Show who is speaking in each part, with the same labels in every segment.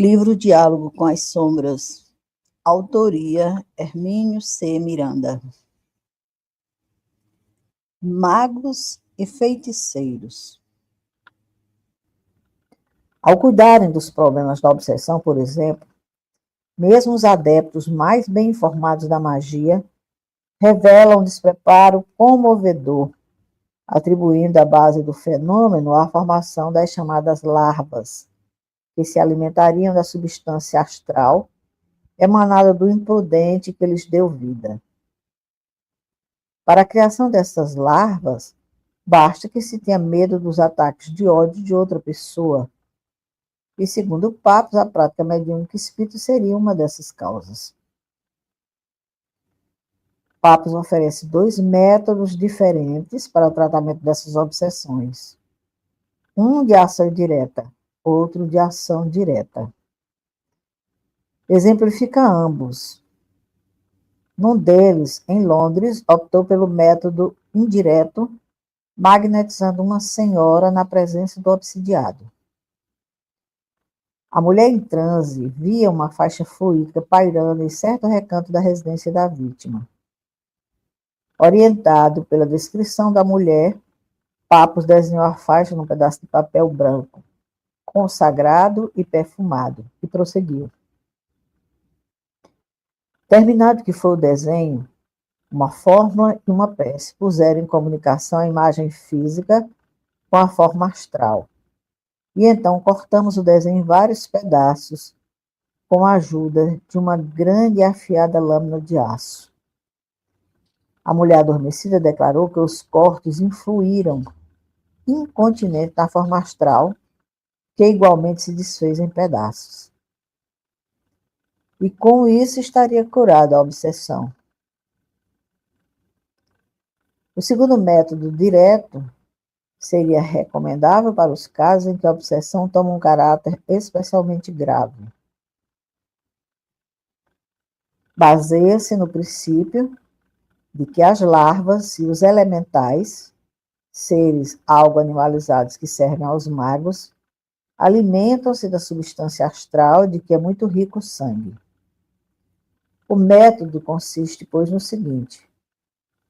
Speaker 1: Livro Diálogo com as Sombras. Autoria: Hermínio C. Miranda. Magos e feiticeiros. Ao cuidarem dos problemas da obsessão, por exemplo, mesmo os adeptos mais bem informados da magia revelam um despreparo comovedor, atribuindo a base do fenômeno à formação das chamadas larvas, que se alimentariam da substância astral emanada do imprudente que lhes deu vida. Para a criação dessas larvas, basta que se tenha medo dos ataques de ódio de outra pessoa. E, segundo Papos, a prática mediúnica espírita seria uma dessas causas. Papos oferece 2 métodos diferentes para o tratamento dessas obsessões. Um de ação indireta, outro de ação direta. Exemplifica ambos. Num deles, em Londres, optou pelo método indireto, magnetizando uma senhora na presença do obsidiado. A mulher em transe via uma faixa fluídica pairando em certo recanto da residência da vítima. Orientado pela descrição da mulher, Papos desenhou a faixa num pedaço de papel branco, consagrado e perfumado, e prosseguiu. Terminado que foi o desenho, uma fórmula e uma prece puseram em comunicação a imagem física com a forma astral. E então cortamos o desenho em vários pedaços, com a ajuda de uma grande e afiada lâmina de aço. A mulher adormecida declarou que os cortes influíram incontinente na forma astral, que igualmente se desfez em pedaços. E com isso estaria curada a obsessão. O segundo método direto seria recomendável para os casos em que a obsessão toma um caráter especialmente grave. Baseia-se no princípio de que as larvas e os elementais, seres algo animalizados que servem aos magos, alimentam-se da substância astral de que é muito rico o sangue. O método consiste, pois, no seguinte: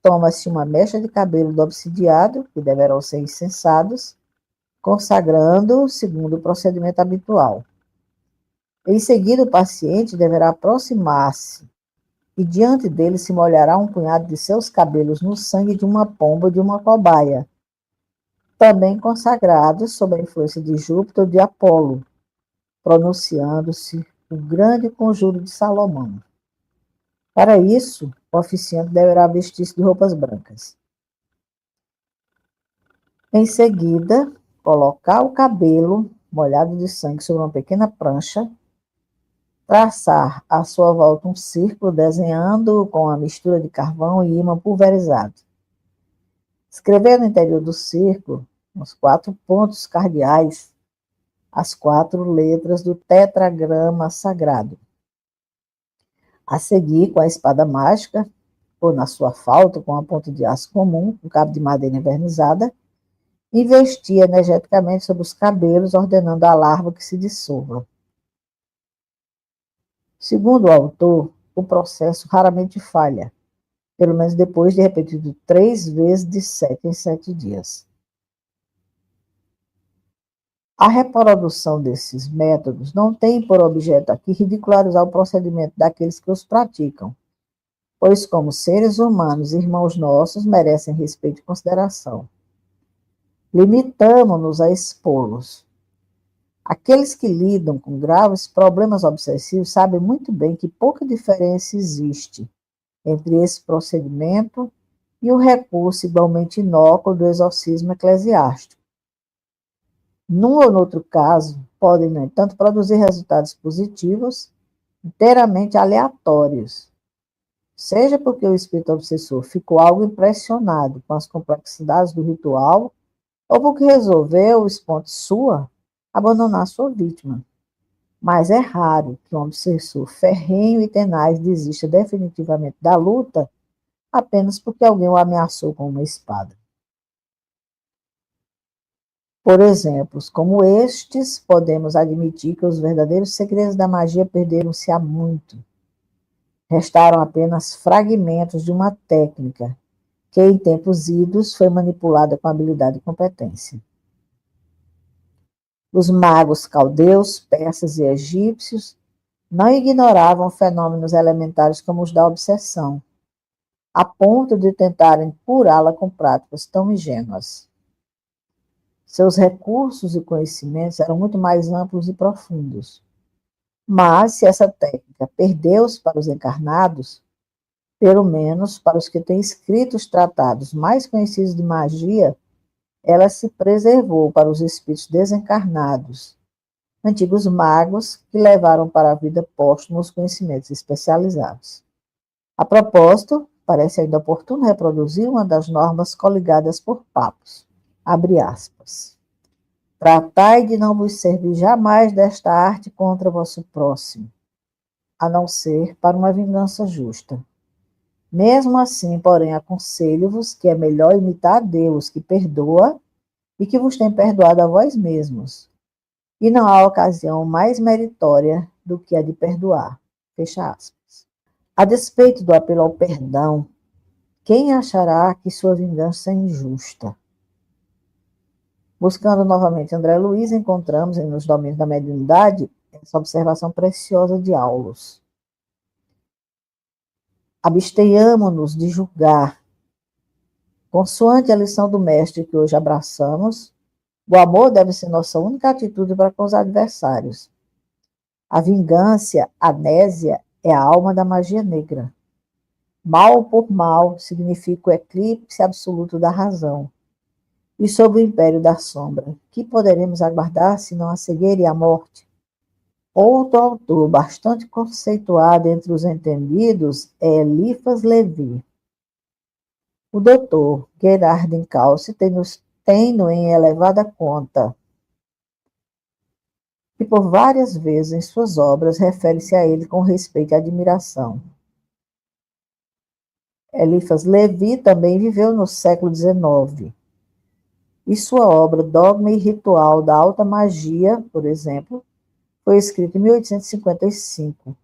Speaker 1: toma-se uma mecha de cabelo do obsidiado, que deverão ser incensados, consagrando segundo o procedimento habitual. Em seguida, o paciente deverá aproximar-se e diante dele se molhará um punhado de seus cabelos no sangue de uma pomba ou de uma cobaia, também consagrados sob a influência de Júpiter ou de Apolo, pronunciando-se o grande conjuro de Salomão. Para isso, o oficiante deverá vestir-se de roupas brancas. Em seguida, colocar o cabelo molhado de sangue sobre uma pequena prancha, traçar à sua volta um círculo, desenhando com a mistura de carvão e ímã pulverizado. Escrever no interior do círculo, nos 4 pontos cardeais, as 4 letras do tetragrama sagrado. A seguir, com a espada mágica, ou na sua falta, com a ponta de aço comum, um cabo de madeira envernizada, investir energeticamente sobre os cabelos, ordenando à larva que se dissolva. Segundo o autor, o processo raramente falha, pelo menos depois de repetido 3 vezes de 7 em 7 dias. A reprodução desses métodos não tem por objeto aqui ridicularizar o procedimento daqueles que os praticam, pois, como seres humanos, irmãos nossos, merecem respeito e consideração. Limitamo-nos a expô-los. Aqueles que lidam com graves problemas obsessivos sabem muito bem que pouca diferença existe entre esse procedimento e o recurso igualmente inócuo do exorcismo eclesiástico. Num ou noutro caso, podem, no entanto, produzir resultados positivos, inteiramente aleatórios, seja porque o espírito obsessor ficou algo impressionado com as complexidades do ritual, ou porque resolveu, esponte sua, abandonar sua vítima. Mas é raro que um obsessor ferrenho e tenaz desista definitivamente da luta apenas porque alguém o ameaçou com uma espada. Por exemplos como estes, podemos admitir que os verdadeiros segredos da magia perderam-se há muito. Restaram apenas fragmentos de uma técnica que, em tempos idos, foi manipulada com habilidade e competência. Os magos caldeus, persas e egípcios não ignoravam fenômenos elementares como os da obsessão, a ponto de tentarem curá-la com práticas tão ingênuas. Seus recursos e conhecimentos eram muito mais amplos e profundos. Mas, se essa técnica perdeu-se para os encarnados, pelo menos para os que têm escrito os tratados mais conhecidos de magia, ela se preservou para os espíritos desencarnados, antigos magos que levaram para a vida póstuma os conhecimentos especializados. A propósito, parece ainda oportuno reproduzir uma das normas coligadas por Papos. Abre aspas. Tratai de não vos servir jamais desta arte contra vosso próximo, a não ser para uma vingança justa. Mesmo assim, porém, aconselho-vos que é melhor imitar a Deus, que perdoa e que vos tem perdoado a vós mesmos. E não há ocasião mais meritória do que a de perdoar. Fecha aspas. A despeito do apelo ao perdão, quem achará que sua vingança é injusta? Buscando novamente André Luiz, encontramos nos domínios da mediunidade essa observação preciosa de Aulus. Abstenhamo-nos de julgar. Consoante a lição do mestre que hoje abraçamos, o amor deve ser nossa única atitude para com os adversários. A vingança, a amnésia, é a alma da magia negra. Mal por mal significa o eclipse absoluto da razão. E sob o império da sombra, que poderemos aguardar senão a cegueira e a morte? Outro autor bastante conceituado entre os entendidos é Eliphas Levi. O doutor Gerhard Encalce tem-no em elevada conta, e por várias vezes em suas obras refere-se a ele com respeito e admiração. Eliphas Levi também viveu no século XIX, e sua obra Dogma e Ritual da Alta Magia, por exemplo, foi escrita em 1855,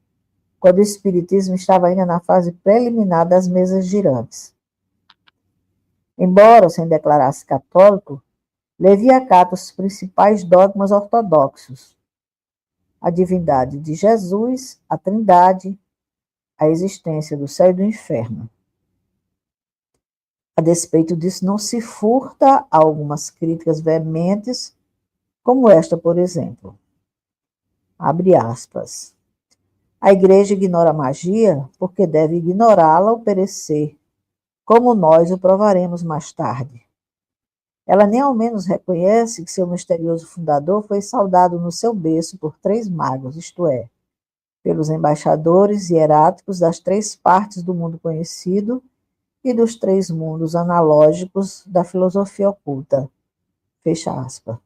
Speaker 1: quando o espiritismo estava ainda na fase preliminar das mesas girantes. Embora se declarasse católico, Levi acata os principais dogmas ortodoxos: a divindade de Jesus, a Trindade, a existência do céu e do inferno. A despeito disso, não se furta a algumas críticas veementes, como esta, por exemplo. Abre aspas. A igreja ignora a magia porque deve ignorá-la ou perecer, como nós o provaremos mais tarde. Ela nem ao menos reconhece que seu misterioso fundador foi saudado no seu berço por 3 magos, isto é, pelos embaixadores hieráticos das 3 partes do mundo conhecido e dos 3 mundos analógicos da filosofia oculta. Fecha aspas.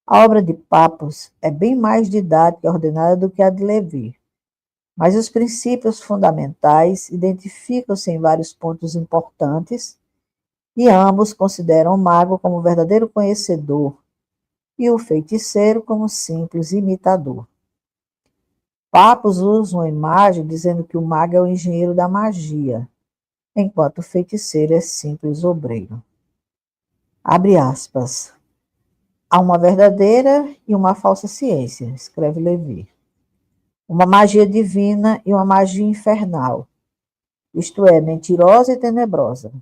Speaker 1: A obra de Papos é bem mais didática e ordenada do que a de Levi, mas os princípios fundamentais identificam-se em vários pontos importantes e ambos consideram o mago como verdadeiro conhecedor e o feiticeiro como simples imitador. Papos usa uma imagem dizendo que o mago é o engenheiro da magia, enquanto o feiticeiro é simples obreiro. Abre aspas. Há uma verdadeira e uma falsa ciência, escreve Levi. Uma magia divina e uma magia infernal, isto é, mentirosa e tenebrosa.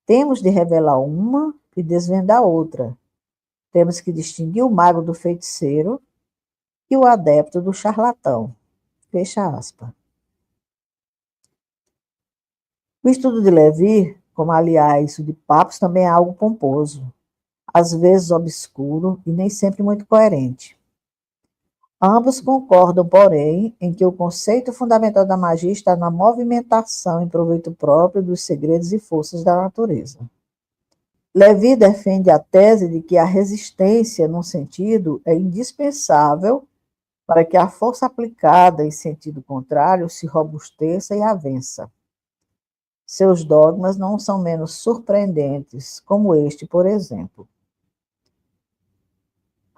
Speaker 1: Temos de revelar uma e desvendar outra. Temos que distinguir o mago do feiticeiro e o adepto do charlatão. Fecha aspas. O estudo de Levi, como aliás o de Papos, também é algo pomposo, às vezes obscuro e nem sempre muito coerente. Ambos concordam, porém, em que o conceito fundamental da magia está na movimentação em proveito próprio dos segredos e forças da natureza. Levi defende a tese de que a resistência, num sentido, é indispensável para que a força aplicada em sentido contrário se robusteça e avança. Seus dogmas não são menos surpreendentes, como este, por exemplo.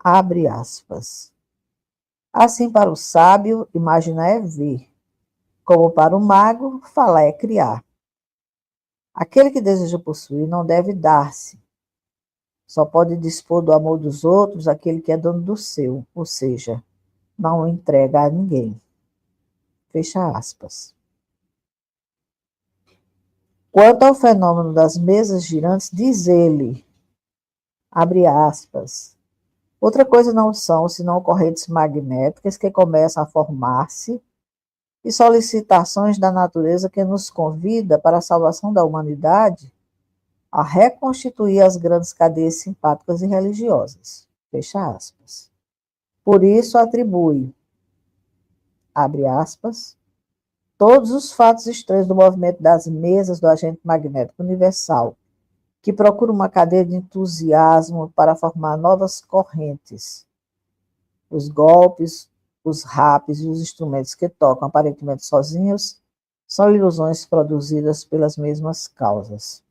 Speaker 1: Abre aspas. Assim, para o sábio, imaginar é ver, como para o mago, falar é criar. Aquele que deseja possuir não deve dar-se. Só pode dispor do amor dos outros aquele que é dono do seu, ou seja, não o entrega a ninguém. Fecha aspas. Quanto ao fenômeno das mesas girantes, diz ele, abre aspas, outra coisa não são senão correntes magnéticas que começam a formar-se e solicitações da natureza que nos convida para a salvação da humanidade a reconstituir as grandes cadeias simpáticas e religiosas. Fecha aspas. Por isso atribui, abre aspas, todos os fatos estranhos do movimento das mesas do agente magnético universal, que procura uma cadeia de entusiasmo para formar novas correntes. Os golpes, os rapes e os instrumentos que tocam aparentemente sozinhos são ilusões produzidas pelas mesmas causas.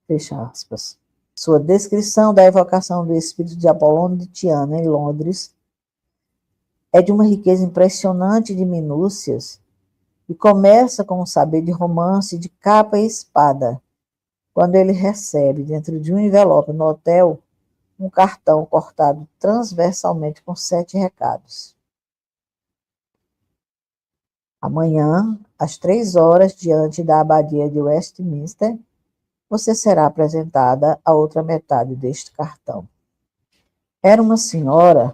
Speaker 1: Fecha aspas. Sua descrição da evocação do espírito de Apolônio de Tiana em Londres é de uma riqueza impressionante de minúcias e começa com um saber de romance de capa e espada, quando ele recebe, dentro de um envelope no hotel, um cartão cortado transversalmente com 7 recados. Amanhã, às 3 horas, diante da abadia de Westminster, você será apresentada a outra metade deste cartão. Era uma senhora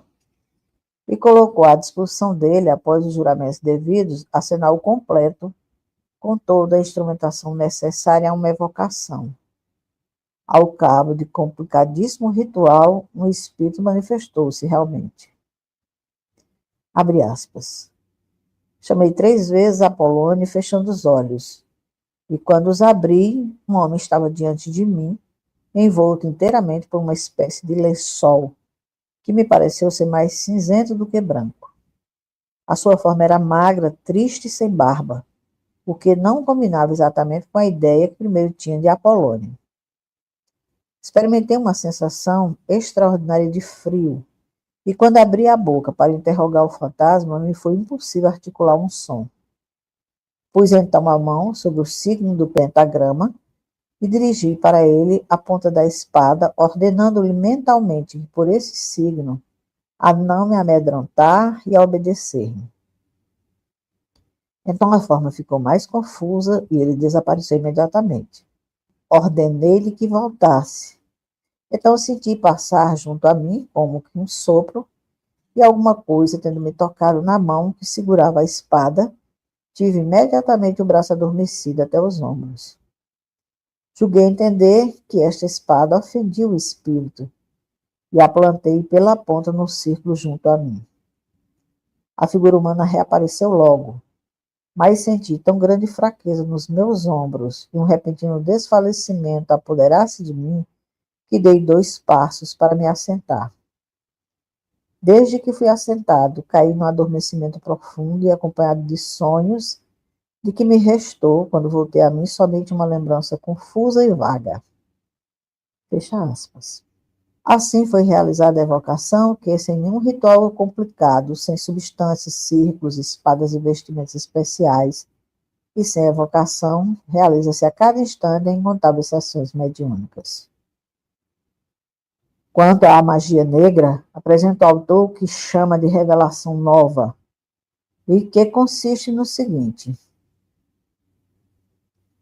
Speaker 1: e colocou à disposição dele, após os juramentos devidos, arsenal completo com toda a instrumentação necessária a uma evocação. Ao cabo de complicadíssimo ritual, um espírito manifestou-se realmente. Abre aspas. Chamei 3 vezes Apolônio, fechando os olhos, e quando os abri, um homem estava diante de mim, envolto inteiramente por uma espécie de lençol, que me pareceu ser mais cinzento do que branco. A sua forma era magra, triste e sem barba, o que não combinava exatamente com a ideia que primeiro tinha de Apolônio. Experimentei uma sensação extraordinária de frio, e quando abri a boca para interrogar o fantasma, me foi impossível articular um som. Pus então a mão sobre o signo do pentagrama e dirigi para ele a ponta da espada, ordenando-lhe mentalmente, por esse signo, a não me amedrontar e a obedecer-me. Então a forma ficou mais confusa e ele desapareceu imediatamente. Ordenei-lhe que voltasse. Então senti passar junto a mim, como que um sopro, e alguma coisa tendo me tocado na mão que segurava a espada, tive imediatamente o braço adormecido até os ombros. Julguei entender que esta espada ofendia o espírito, e a plantei pela ponta no círculo junto a mim. A figura humana reapareceu logo, mas senti tão grande fraqueza nos meus ombros e um repentino desfalecimento apoderar-se de mim, que dei 2 passos para me assentar. Desde que fui assentado, caí num adormecimento profundo e acompanhado de sonhos, de que me restou, quando voltei a mim, somente uma lembrança confusa e vaga. Fecha aspas. Assim foi realizada a evocação, que, sem nenhum ritual complicado, sem substâncias, círculos, espadas e vestimentos especiais, e sem evocação, realiza-se a cada instante em incontáveis sessões mediúnicas. Quanto à magia negra, apresenta o autor o que chama de revelação nova, e que consiste no seguinte,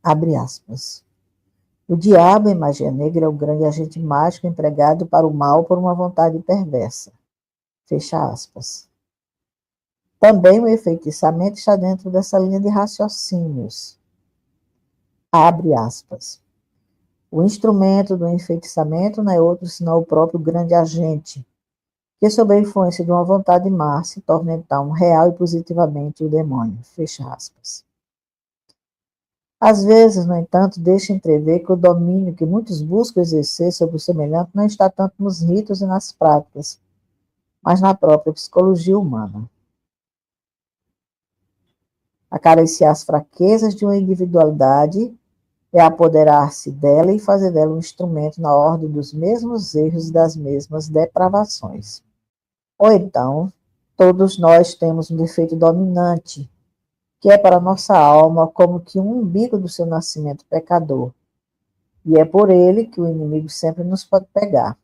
Speaker 1: abre aspas, o diabo em magia negra é o grande agente mágico empregado para o mal por uma vontade perversa. Fecha aspas. Também o enfeitiçamento está dentro dessa linha de raciocínios. Abre aspas. O instrumento do enfeitiçamento não é outro senão o próprio grande agente, que, sob a influência de uma vontade má, se torna então real e positivamente o demônio. Fecha aspas. Às vezes, no entanto, deixa entrever que o domínio que muitos buscam exercer sobre o semelhante não está tanto nos ritos e nas práticas, mas na própria psicologia humana. Acariciar as fraquezas de uma individualidade é apoderar-se dela e fazer dela um instrumento na ordem dos mesmos erros e das mesmas depravações. Ou então, todos nós temos um defeito dominante, que é para nossa alma como que um umbigo do seu nascimento pecador, e é por ele que o inimigo sempre nos pode pegar.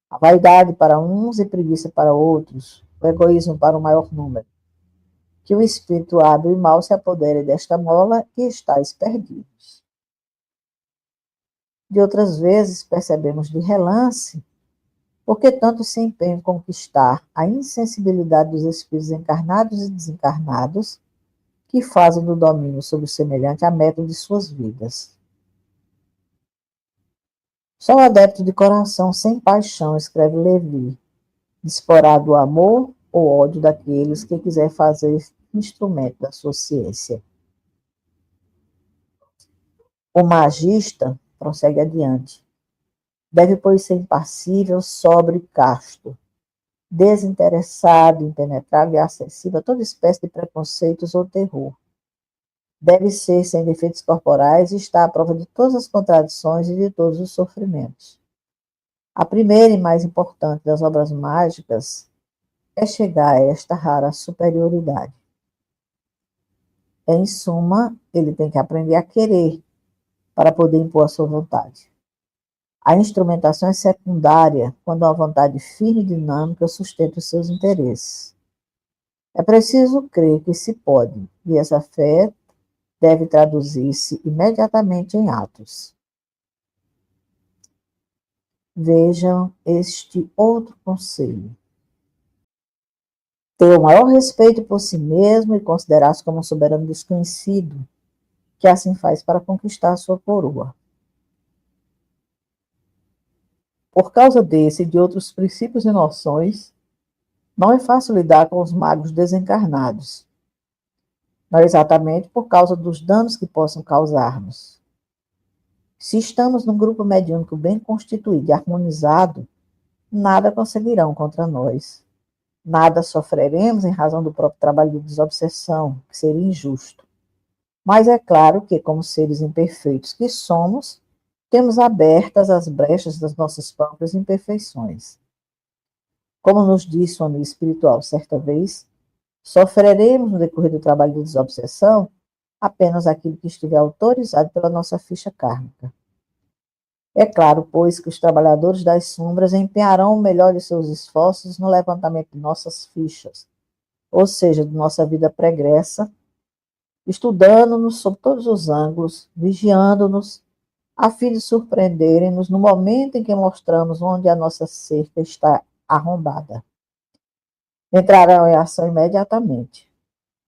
Speaker 1: A vaidade para uns e preguiça para outros, o egoísmo para o maior número. Que o espírito hábil e mau se apodere desta mola e estáis perdidos. De outras vezes, percebemos de relance porque tanto se empenham em conquistar a insensibilidade dos espíritos encarnados e desencarnados, que fazem do domínio sobre o semelhante a meta de suas vidas. Só o adepto de coração sem paixão, escreve Levi, disporá do amor ou ódio daqueles que quiser fazer instrumento da sua ciência. O magista prossegue adiante. Deve, pois, ser impassível, sóbrio e casto, desinteressado, impenetrável e acessível a toda espécie de preconceitos ou terror. Deve ser sem defeitos corporais e estar à prova de todas as contradições e de todos os sofrimentos. A primeira e mais importante das obras mágicas é chegar a esta rara superioridade. Em suma, ele tem que aprender a querer para poder impor a sua vontade. A instrumentação é secundária quando a vontade firme e dinâmica sustenta os seus interesses. É preciso crer que se pode, e essa fé deve traduzir-se imediatamente em atos. Vejam este outro conselho. Ter o maior respeito por si mesmo e considerar-se como um soberano desconhecido, que assim faz para conquistar a sua coroa. Por causa desse e de outros princípios e noções, não é fácil lidar com os magos desencarnados. Não é exatamente por causa dos danos que possam causar-nos. Se estamos num grupo mediúnico bem constituído e harmonizado, nada conseguirão contra nós. Nada sofreremos em razão do próprio trabalho de desobsessão, que seria injusto. Mas é claro que, como seres imperfeitos que somos, temos abertas as brechas das nossas próprias imperfeições. Como nos disse um amigo espiritual certa vez, sofreremos no decorrer do trabalho de desobsessão apenas aquilo que estiver autorizado pela nossa ficha kármica. É claro, pois, que os trabalhadores das sombras empenharão o melhor de seus esforços no levantamento de nossas fichas, ou seja, de nossa vida pregressa, estudando-nos sob todos os ângulos, vigiando-nos, a fim de surpreenderem-nos no momento em que mostramos onde a nossa cerca está arrombada. Entrarão em ação imediatamente.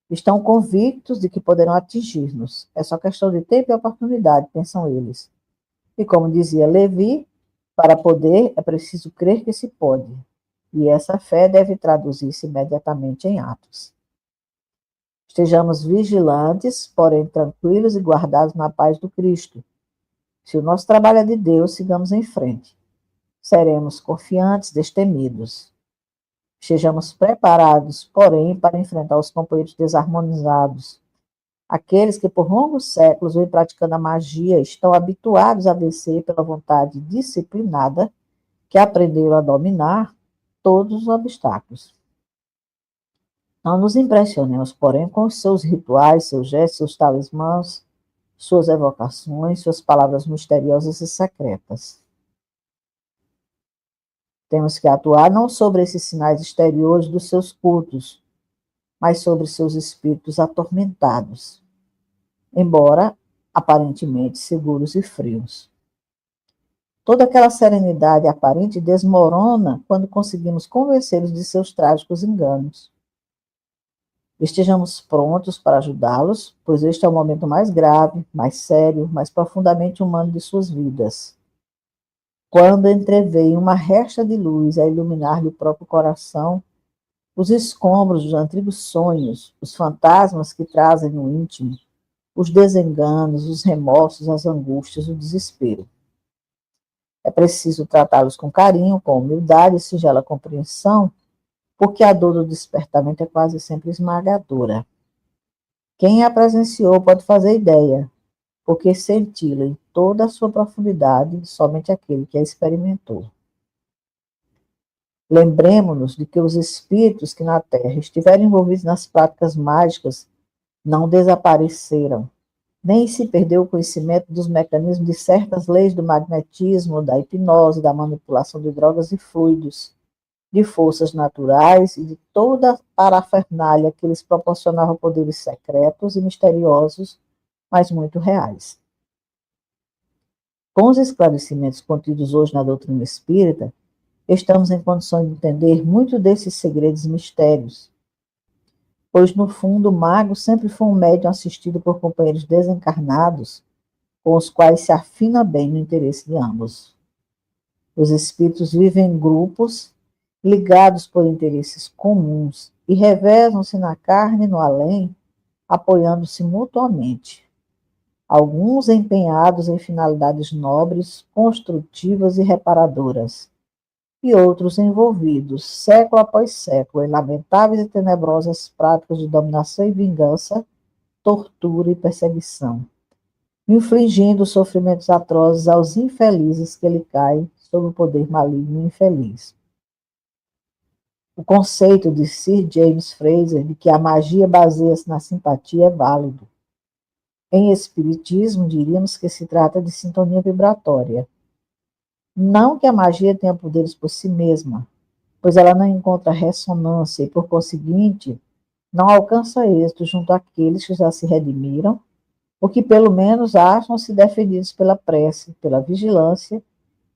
Speaker 1: Estão convictos de que poderão atingir-nos. É só questão de tempo e oportunidade, pensam eles. E como dizia Levi, para poder é preciso crer que se pode. E essa fé deve traduzir-se imediatamente em atos. Estejamos vigilantes, porém tranquilos e guardados na paz do Cristo. Se o nosso trabalho é de Deus, sigamos em frente. Seremos confiantes, destemidos. Estejamos preparados, porém, para enfrentar os companheiros desarmonizados. Aqueles que por longos séculos vêm praticando a magia estão habituados a vencer pela vontade disciplinada que aprenderam a dominar todos os obstáculos. Não nos impressionemos, porém, com os seus rituais, seus gestos, seus talismãs, suas evocações, suas palavras misteriosas e secretas. Temos que atuar não sobre esses sinais exteriores dos seus cultos, mas sobre seus espíritos atormentados, embora aparentemente seguros e frios. Toda aquela serenidade aparente desmorona quando conseguimos convencê-los de seus trágicos enganos. Estejamos prontos para ajudá-los, pois este é o momento mais grave, mais sério, mais profundamente humano de suas vidas. Quando entreveio uma resta de luz a iluminar-lhe o próprio coração, os escombros dos antigos sonhos, os fantasmas que trazem no íntimo, os desenganos, os remorsos, as angústias, o desespero. É preciso tratá-los com carinho, com humildade e singela compreensão, porque a dor do despertamento é quase sempre esmagadora. Quem a presenciou pode fazer ideia, porque senti-la em toda a sua profundidade somente aquele que a experimentou. Lembremos-nos de que os espíritos que na Terra estiverem envolvidos nas práticas mágicas não desapareceram, nem se perdeu o conhecimento dos mecanismos de certas leis do magnetismo, da hipnose, da manipulação de drogas e fluidos, de forças naturais e de toda a parafernália que lhes proporcionava poderes secretos e misteriosos, mas muito reais. Com os esclarecimentos contidos hoje na doutrina espírita, estamos em condições de entender muito desses segredos e mistérios, pois, no fundo, o mago sempre foi um médium assistido por companheiros desencarnados, com os quais se afina bem no interesse de ambos. Os espíritos vivem em grupos, ligados por interesses comuns, e revezam-se na carne e no além, apoiando-se mutuamente. Alguns empenhados em finalidades nobres, construtivas e reparadoras, e outros envolvidos, século após século, em lamentáveis e tenebrosas práticas de dominação e vingança, tortura e perseguição, infligindo sofrimentos atrozes aos infelizes que lhe caem sob o poder maligno e infeliz. O conceito de Sir James Frazer de que a magia baseia-se na simpatia é válido. Em espiritismo, diríamos que se trata de sintonia vibratória. Não que a magia tenha poderes por si mesma, pois ela não encontra ressonância e, por conseguinte, não alcança êxito junto àqueles que já se redimiram, ou que pelo menos acham-se defendidos pela prece, pela vigilância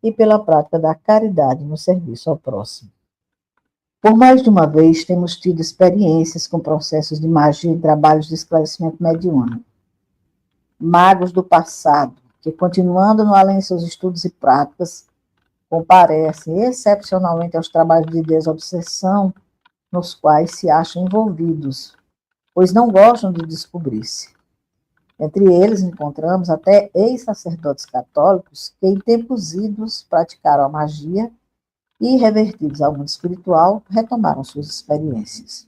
Speaker 1: e pela prática da caridade no serviço ao próximo. Por mais de uma vez, temos tido experiências com processos de magia e trabalhos de esclarecimento mediúnico. Magos do passado, que, continuando no além de seus estudos e práticas, comparecem excepcionalmente aos trabalhos de desobsessão nos quais se acham envolvidos, pois não gostam de descobrir-se. Entre eles encontramos até ex-sacerdotes católicos que, em tempos idos, praticaram a magia e, revertidos ao mundo espiritual, retomaram suas experiências.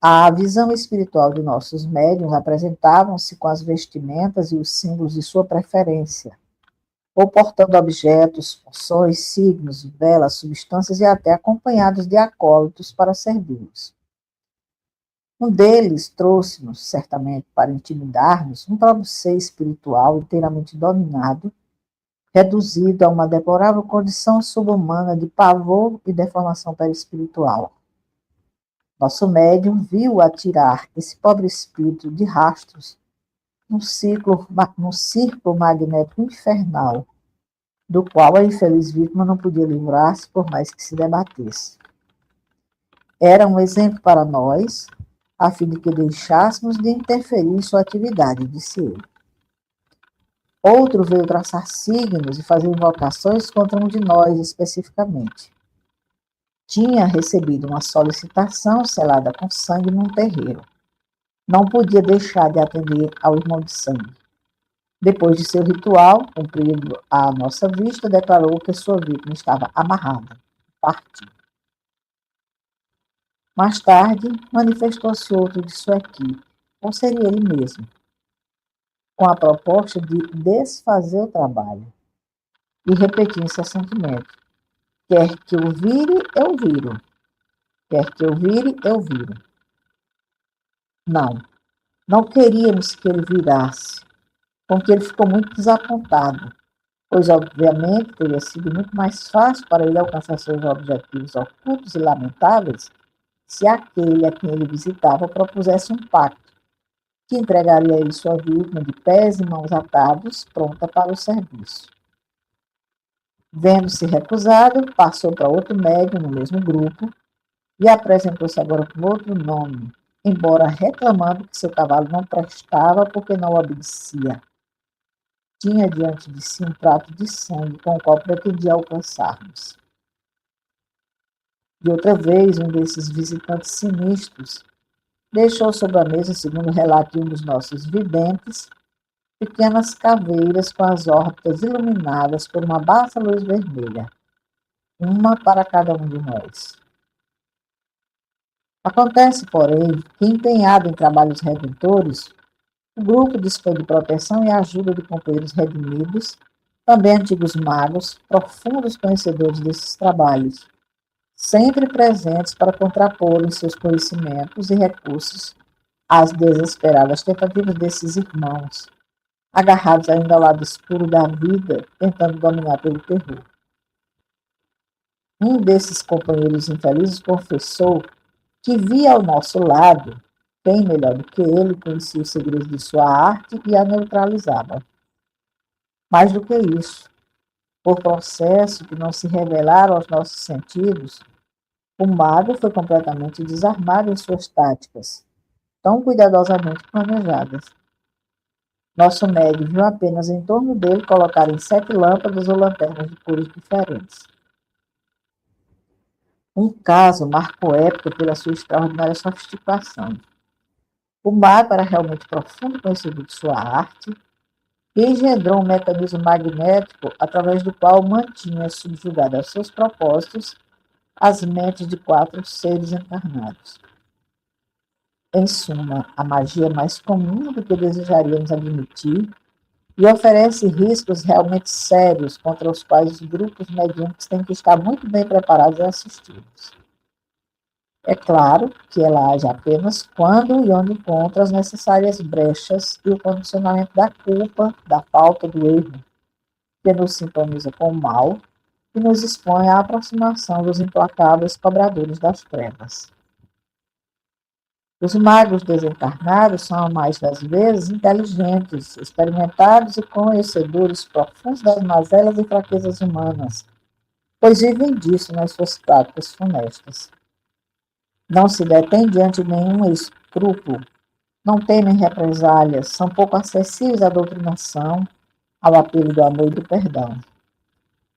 Speaker 1: A visão espiritual de nossos médiuns apresentavam-se com as vestimentas e os símbolos de sua preferência, ou portando objetos, porções, signos, velas, substâncias e até acompanhados de acólitos para servi-los. Um deles trouxe-nos, certamente para intimidar-nos, um próprio ser espiritual inteiramente dominado, reduzido a uma deplorável condição subhumana de pavor e deformação perispiritual. Nosso médium viu atirar esse pobre espírito de rastros num círculo magnético infernal, do qual a infeliz vítima não podia livrar-se por mais que se debatesse. Era um exemplo para nós, a fim de que deixássemos de interferir em sua atividade, disse ele. Outro veio traçar signos e fazer invocações contra um de nós especificamente. Tinha recebido uma solicitação selada com sangue num terreiro. Não podia deixar de atender ao irmão de sangue. Depois de seu ritual, cumprido à nossa vista, declarou que sua vítima estava amarrada. Partiu. Mais tarde, manifestou-se outro de sua equipe, ou seria ele mesmo, com a proposta de desfazer o trabalho, e repetir incessantemente: quer que eu vire, eu viro. Quer que eu vire, eu viro. Não queríamos que ele virasse, com que ele ficou muito desapontado, pois, obviamente, teria sido muito mais fácil para ele alcançar seus objetivos ocultos e lamentáveis se aquele a quem ele visitava propusesse um pacto que entregaria a ele sua vítima de pés e mãos atados, pronta para o serviço. Vendo-se recusado, passou para outro médium no mesmo grupo e apresentou-se agora com outro nome, embora reclamando que seu cavalo não prestava porque não obedecia. Tinha diante de si um prato de sangue com o qual pretendia alcançar-nos. De outra vez, um desses visitantes sinistros deixou sobre a mesa, segundo o relato de um dos nossos videntes, pequenas caveiras com as órbitas iluminadas por uma baixa luz vermelha, uma para cada um de nós. Acontece, porém, que, empenhado em trabalhos redentores, o grupo dispõe de proteção e ajuda de companheiros redimidos, também antigos magos, profundos conhecedores desses trabalhos, sempre presentes para contrapor em seus conhecimentos e recursos às desesperadas tentativas desses irmãos, agarrados ainda ao lado escuro da vida, tentando dominar pelo terror. Um desses companheiros infelizes confessou que via ao nosso lado quem melhor do que ele conhecia os segredos de sua arte e a neutralizava. Mais do que isso, por processo que não se revelaram aos nossos sentidos, o mago foi completamente desarmado em suas táticas, tão cuidadosamente planejadas. Nosso médium viu apenas em torno dele colocarem 7 lâmpadas ou lanternas de cores diferentes. Um caso marcou época pela sua extraordinária sofisticação. O mago era realmente profundo conhecedor de sua arte e engendrou um mecanismo magnético através do qual mantinha subjugada aos seus propósitos as mentes de 4 seres encarnados. Em suma, a magia é mais comum do que desejaríamos admitir e oferece riscos realmente sérios contra os quais os grupos mediúnicos têm que estar muito bem preparados e assistidos. É claro que ela age apenas quando e onde encontra as necessárias brechas e o condicionamento da culpa, da falta, do erro, que nos sintoniza com o mal e nos expõe à aproximação dos implacáveis cobradores das trevas. Os magos desencarnados são, a mais das vezes, inteligentes, experimentados e conhecedores profundos das mazelas e fraquezas humanas, pois vivem disso nas suas práticas funestas. Não se detêm diante de nenhum escrúpulo, não temem represálias, são pouco acessíveis à doutrinação, ao apelo do amor e do perdão.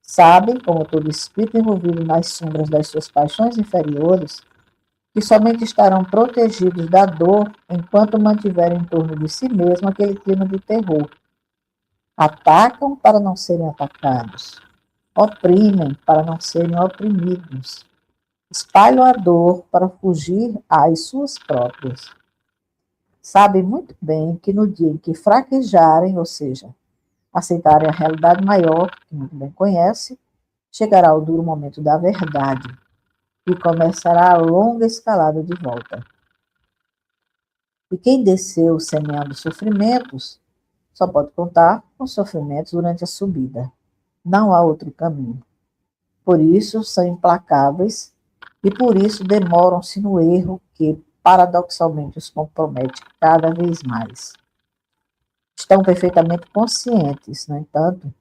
Speaker 1: Sabem, como todo espírito envolvido nas sombras das suas paixões inferiores, que somente estarão protegidos da dor enquanto mantiverem em torno de si mesmo aquele clima de terror. Atacam para não serem atacados, oprimem para não serem oprimidos, espalham a dor para fugir às suas próprias. Sabem muito bem que no dia em que fraquejarem, ou seja, aceitarem a realidade maior, que muito bem conhece, chegará o duro momento da verdade e começará a longa escalada de volta. E quem desceu semeando sofrimentos, só pode contar com sofrimentos durante a subida. Não há outro caminho. Por isso são implacáveis e por isso demoram-se no erro que, paradoxalmente, os compromete cada vez mais. Estão perfeitamente conscientes, no entanto,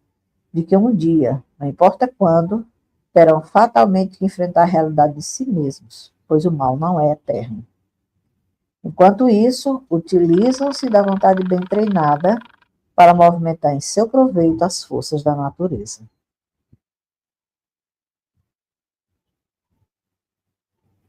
Speaker 1: de que um dia, não importa quando, terão fatalmente que enfrentar a realidade de si mesmos, pois o mal não é eterno. Enquanto isso, utilizam-se da vontade bem treinada para movimentar em seu proveito as forças da natureza.